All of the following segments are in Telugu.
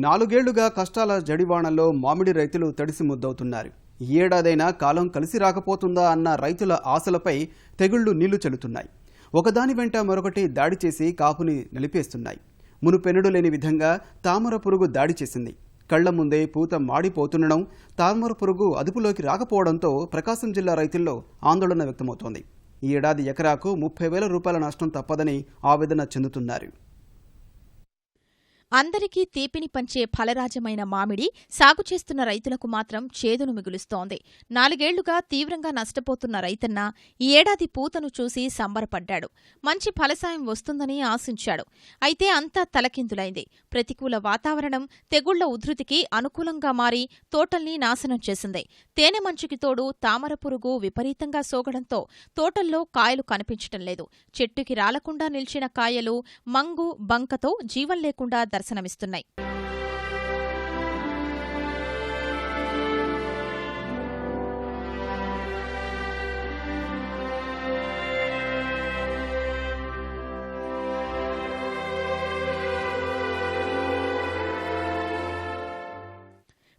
నాలుగేళ్లుగా కష్టాల జడివాణంలో మామిడి రైతులు తడిసి ముద్దవుతున్నారు. ఈ ఏడాదైనా కాలం కలిసి రాకపోతుందా అన్న రైతుల ఆశలపై తెగుళ్లు నీళ్లు చెల్లుతున్నాయి. ఒకదాని వెంట మరొకటి దాడి చేసి కాపుని నిలిపేస్తున్నాయి. మునుపెన్నడూ లేని విధంగా తామర పురుగు దాడి చేసింది. కళ్ల ముందే పూత మాడిపోతుండడం, తామర పురుగు అదుపులోకి రాకపోవడంతో ప్రకాశం జిల్లా రైతుల్లో ఆందోళన వ్యక్తమవుతోంది. ఈ ఏడాది ఎకరాకు 30,000 రూపాయల నష్టం తప్పదని ఆవేదన చెందుతున్నారు. అందరికీ తీపిని పంచే ఫలరాజమైన మామిడి సాగు చేస్తున్న రైతులకు మాత్రం చేదును మిగులుస్తోంది. 4 ఏళ్లుగా తీవ్రంగా నష్టపోతున్న రైతన్న ఈ ఏడాది పూతను చూసి సంబరపడ్డాడు. మంచి ఫలసాయం వస్తుందని ఆశించాడు. అయితే అంతా తలకిందులైంది. ప్రతికూల వాతావరణం తెగుళ్ల ఉధృతికి అనుకూలంగా మారి తోటల్ని నాశనం చేసింది. తేనె మంచుకి తోడు తామర పురుగు విపరీతంగా సోగడంతో తోటల్లో కాయలు కనిపించటం లేదు. చెట్టుకి రాలకుండా నిల్చిన కాయలు మంగు బంకతో జీవం లేకుండా దర్శనమిస్తున్నాయి.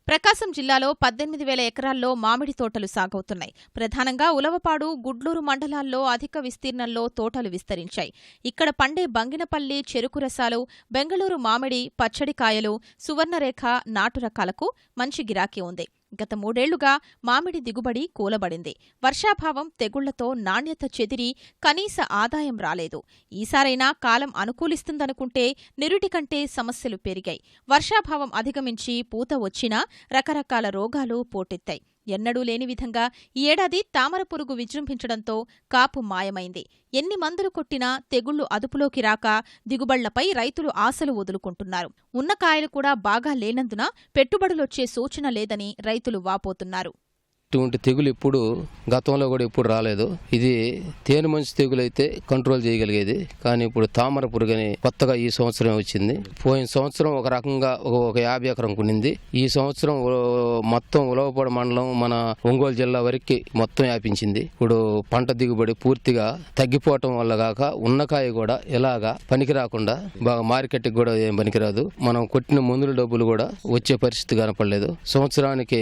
ప్రకాశం జిల్లాలో 18,000 ఎకరాల్లో మామిడి తోటలు సాగవుతున్నాయి. ప్రధానంగా ఉలవపాడు, గుడ్లూరు మండలాల్లో అధిక విస్తీర్ణంలో తోటలు విస్తరించాయి. ఇక్కడ పండే బంగినపల్లి చెరుకు రసాలు, బెంగళూరు మామిడి, పచ్చడికాయలు, సువర్ణరేఖ నాటు రకాలకు మంచి గిరాకీ ఉంది. గత 3 ఏళ్లుగా మామిడి దిగుబడి కూలబడింది. వర్షాభావం, తెగుళ్లతో నాణ్యత చెదిరి కనీస ఆదాయం రాలేదు. ఈసారైనా కాలం అనుకూలిస్తుందనుకుంటే నిరుటి కంటే సమస్యలు పెరిగాయి. వర్షాభావం అధిగమించి పూత వచ్చినా రకరకాల రోగాలు పోటెత్తాయి. ఎన్నడూ లేని విధంగా ఈ ఏడాది తామర పురుగు విజృంభించడంతో కాపు మాయమైంది. ఎన్ని మందులు కొట్టినా తెగుళ్లు అదుపులోకి రాక దిగుబళ్లపై రైతులు ఆశలు వదులుకుంటున్నారు. ఉన్న కాయలు కూడా బాగా లేనందున పెట్టుబడులొచ్చే సూచన లేదని రైతులు వాపోతున్నారు. ఇటువంటి తెగులు ఇప్పుడు గతంలో కూడా ఎప్పుడు రాలేదు. ఇది తేనె మంచు తెగులు అయితే కంట్రోల్ చేయగలిగేది. కానీ ఇప్పుడు తామర పురుగని కొత్తగా ఈ సంవత్సరం వచ్చింది. పోయిన సంవత్సరం ఒక రకంగా ఒక 50 ఎకరం కొనింది. ఈ సంవత్సరం మొత్తం ఉలవపాడు మండలం మన ఒంగోలు జిల్లా వరకు మొత్తం వ్యాపించింది. ఇప్పుడు పంట దిగుబడి పూర్తిగా తగ్గిపోవటం వల్ల కాక ఉన్నకాయ కూడా ఇలాగా పనికి రాకుండా బాగా మార్కెట్కి కూడా ఏం పనికిరాదు. మనం కొట్టిన మందుల డబ్బులు కూడా వచ్చే పరిస్థితి కనపడలేదు. సంవత్సరానికి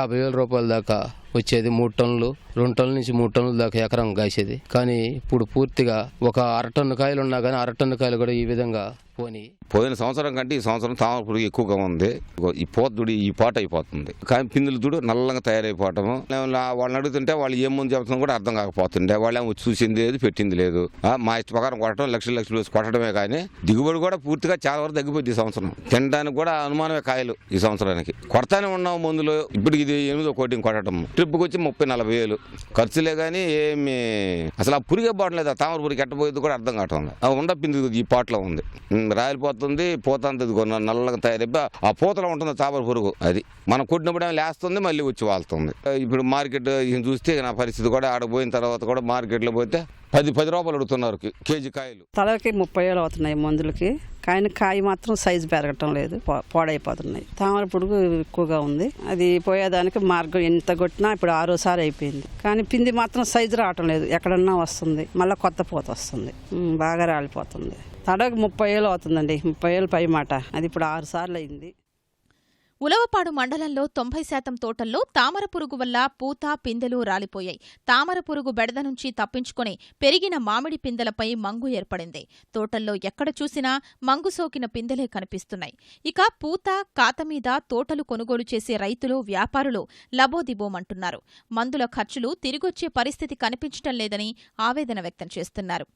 50,000 రూపాయల దాకా వచ్చేది. 3 టన్నులు 2 టన్నుల నుంచి 3 టన్నుల దాకా ఎకరం కాసేది. కానీ ఇప్పుడు పూర్తిగా ఒక 1/2 టన్ను కాయలు ఉన్నా కానీ 1/2 టన్ను కాయలు కూడా ఈ విధంగా పోయిన సంవత్సరం కంటే ఈ సంవత్సరం తామర పురుగు ఎక్కువగా ఉంది. ఈ పోతుడి ఈ పాట అయిపోతుంది. కానీ పిందుల దుడు నల్లగా తయారైపోవటము. వాళ్ళని అడుగుతుంటే వాళ్ళు ఏం ముందు చెబుతున్నా కూడా అర్థం కాకపోతుండే. వాళ్ళేమో చూసింది లేదు, పెట్టింది లేదు. మా ఇష్ట ప్రకారం కొట్టడం లక్షలు కొట్టడమే కానీ దిగుబడి కూడా పూర్తిగా చాలా వరకు తగ్గిపోయింది. ఈ సంవత్సరం తినడానికి కూడా అనుమానమే కాయలు. ఈ సంవత్సరానికి కొడతానే ఉన్నాం మందులు. ఇప్పుడు ఇది 8వ కోటింగ్ కొట్టడం, ట్రిప్కి వచ్చి 30-40 వేలు ఖర్చులే కానీ ఏమి అసలు ఆ పురుగే బాడలేదు. ఆ తామర పురుగు ఎట్టపోయేది కూడా అర్థం కావటం. ఉండ పిందు ఈ పాటలో ఉంది. రాలిపోతుంది, పూత అంతది నల్లగా తయారైపోయి ఆ పూతలో ఉంటుంది తామర పురుగు. అది మనం కొట్టినప్పుడు లేస్తుంది, మళ్ళీ వచ్చి వాళ్తుంది. ఇప్పుడు మార్కెట్ చూస్తే నా పరిస్థితి కూడా ఆడ పోయిన తర్వాత కూడా మార్కెట్లో పోతే 10 రూపాయలు అడుగుతున్నారు కేజీ కాయలు. తలకి 30,000 అవుతున్నాయి మందులకి. కానీ కాయ మాత్రం సైజు పెరగటం లేదు, పాడైపోతున్నాయి. తామర పురుగు ఎక్కువగా ఉంది. అది పోయేదానికి మార్గం ఎంత కొట్టినా ఇప్పుడు 6వసారి అయిపోయింది. కానీ పిండి మాత్రం సైజు రావటం లేదు. ఎక్కడన్నా వస్తుంది, మళ్ళీ కొత్త పూత వస్తుంది, బాగా రాలిపోతుంది. తడకు 30,000 అవుతుందండి. 30,000 పై మాట. అది ఇప్పుడు 6 సార్లు అయింది. ఉలవపాడు మండలంలో 90% తోటల్లో తామర పురుగు వల్ల పూత, పిందెలు రాలిపోయాయి. తామర పురుగు బెడద నుంచి తప్పించుకొని పెరిగిన మామిడి పిందెలపై మంగు ఏర్పడింది. తోటల్లో ఎక్కడ చూసినా మంగు సోకిన పిందెలే కనిపిస్తున్నాయి. ఇక పూత, కాత మీద తోటలు కొనుగోలు చేసే రైతులు, వ్యాపారులు లబోదిబోమంటున్నారు. మందుల ఖర్చులు తిరిగొచ్చే పరిస్థితి కనిపించటం లేదని ఆవేదన వ్యక్తం చేస్తున్నారు.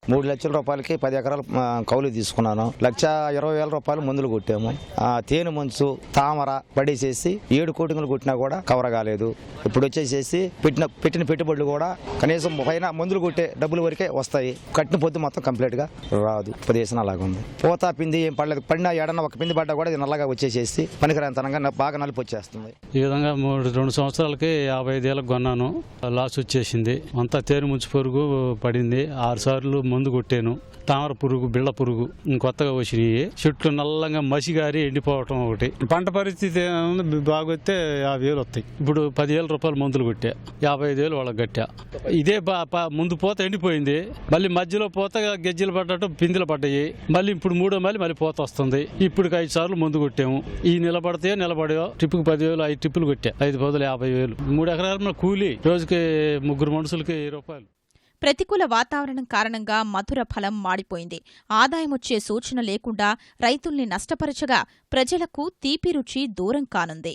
3 లక్షల రూపాయలకి 10 ఎకరాలు కౌలు తీసుకున్నాను. 1,20,000 రూపాయలు మందులు కొట్టాము. తేనె మంచు, తామర పడేసేసి 7 కోటింగ్లు కొట్టినా కూడా కవర్ కాలేదు. ఇప్పుడు వచ్చేసేసి పెట్టిన పెట్టుబడులు కూడా కనీసం పైన మందులు కొట్టే డబ్బుల వరకే వస్తాయి. కట్టిన పొద్దు మొత్తం కంప్లీట్ గా రాదు. ఉపదేశం అలాగా ఉంది. పూత పిండి ఏం పడలేదు. పడినా ఏడన్నా ఒక పిండి పడ్డా కూడా నల్లగా వచ్చేసేసి పనికిరాంతనంగా బాగా నలిపి వచ్చేస్తుంది. ఈ విధంగా 2 సంవత్సరాలకి 55,000 కొన్నాను. లాస్ వచ్చేసింది. అంతా తేనె ముంచు పురుగు పడింది. 6 సార్లు మందు కొట్టాను. తామర పురుగు, బిళ్ళ పురుగు కొత్తగా వచ్చినాయి. చెట్లు నల్లంగా మసిగారి ఎండిపోవటం ఒకటి. పంట పరిస్థితి బాగొస్తే 50,000 వస్తాయి. ఇప్పుడు 10,000 రూపాయలు మందులు కొట్టా, 55,000 వాళ్ళకి కట్టా. ఇదే ముందు పూత ఎండిపోయింది, మళ్ళీ మధ్యలో పూత గెజ్జలు పడ్డట్టు పిందెలు పడ్డాయి. మళ్ళీ ఇప్పుడు మూడో మళ్ళీ పూత వస్తుంది. ఇప్పుడు 5 సార్లు మందు కొట్టాము. ఈ నిలబడో ట్రిప్పుకి 10,000, 5 ట్రిప్పులు కొట్టా. 5 బదులు 50,000. 3 ఎకరాల కూలి రోజుకి 3 మనుషులకి 1000 రూపాయలు. ప్రతికూల వాతావరణం కారణంగా మధుర ఫలం మాడిపోయింది. ఆదాయమొచ్చే సూచన లేకుండా రైతుల్ని నష్టపరచగా ప్రజలకు తీపి రుచి దూరం కానుంది.